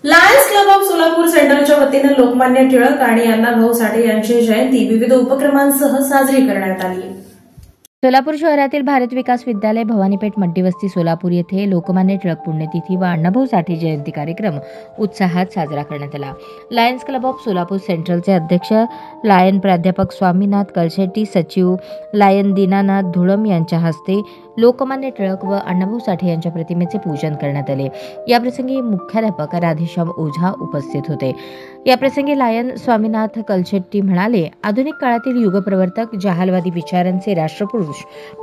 Lions club of Solapur सेंटरच्या वतीनं लोकमान्य टिळक आणि अण्णाभाऊ साठे यांची जयंती विविध उपक्रमांसह साजरी करण्यात आली। सोलापूर शहरातील भारत विकास विद्यालय भवानीपेठ मड्डीवस्ती सोलापूर येथे लोकमान्य टिळक पुण्यतिथी व अण्णाभाऊ साठे जयंती कार्यक्रम उत्साहात साजरा करण्यात आला। लायन्स क्लब ऑफ सोलापूर सेंट्रलचे अध्यक्ष लायन प्राध्यापक स्वामीनाथ कलशेट्टी, सचिव लायन दीनानाथ धुळम यांच्या हस्ते लोकमान्य टिळक व अण्णाभाऊ साठे यांच्या प्रतिमेचे पूजन करण्यात आले। याप्रसंगी मुख्याध्यापक राधेश्याम ओझा उपस्थित होते। याप्रसंगी लायन स्वामीनाथ कलशेट्टी म्हणाले, आधुनिक काळातील युगप्रवर्तक जहालवादी विचारांचे राष्ट्रपुरुष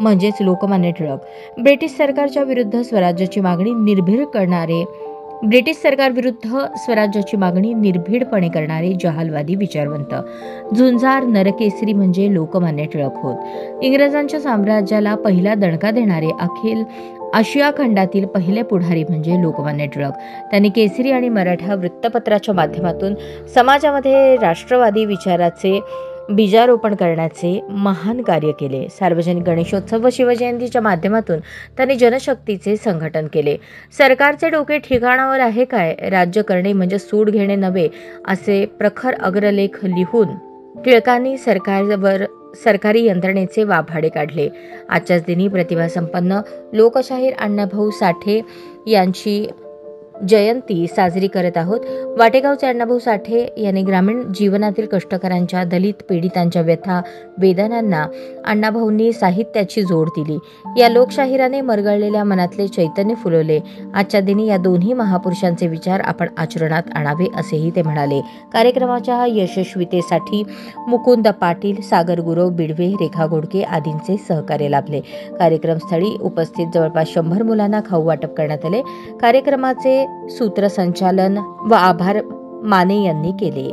म्हणजेच लोकमान्य टिळक ब्रिटिश सरकारच्या विरुद्ध स्वराज्याची मागणी निर्भीडपणे करणारे जहालवादी विचारवंत, झुंजार नरकेसरी म्हणजे लोकमान्य टिळक होत। इंग्रजांच्या साम्राज्याला पहिला दणका देणारे अखिल आशिया खंडातील पहिले पुढारी म्हणजे लोकमान्य टिळक। त्यांनी केसरी आणि मराठा वृत्तपत्राच्या माध्यमातून समाजामध्ये राष्ट्रवादी विचाराचे बीजारोपण करण्याचे महान कार्य केले। सार्वजनिक गणेशोत्सव व शिवजयंतीच्या माध्यमातून त्यांनी जनशक्तीचे संघटन केले। सरकारचे डोके ठिकाणावर आहे काय, राज्य करणे म्हणजे सूड घेणे नव्हे, असे प्रखर अग्रलेख लिहून टिळकांनी सरकारी यंत्रणेचे वाभाडे काढले। आजच्याच दिनी प्रतिभासंपन्न लोकशाहीर अण्णाभाऊ साठे यांची जयंती साजरी करत आहोत। वाटेगावचे अण्णाभाऊ साठे यांनी ग्रामीण जीवनातील कष्टकऱ्यांच्या, दलित पीडितांच्या व्यथा वेदनांना अण्णाभाऊंनी साहित्याची जोड दिली। या लोकशाहिराने मरगळलेल्या मनातले चैतन्य फुलवले। आजच्या दिनी या दोन्ही महापुरुषांचे विचार आपण आचरणात आणावे असेही ते म्हणाले। कार्यक्रमाच्या यशस्वीतेसाठी मुकुंद पाटील, सागर गुरव बिडवे, रेखा घोडके आदींचे सहकार्य लाभले। कार्यक्रमस्थळी उपस्थित जवळपास 100 मुलांना खाऊ वाटप करण्यात आले। कार्यक्रमाचे सूत्रसंचालन व आभार माने यांनी केले।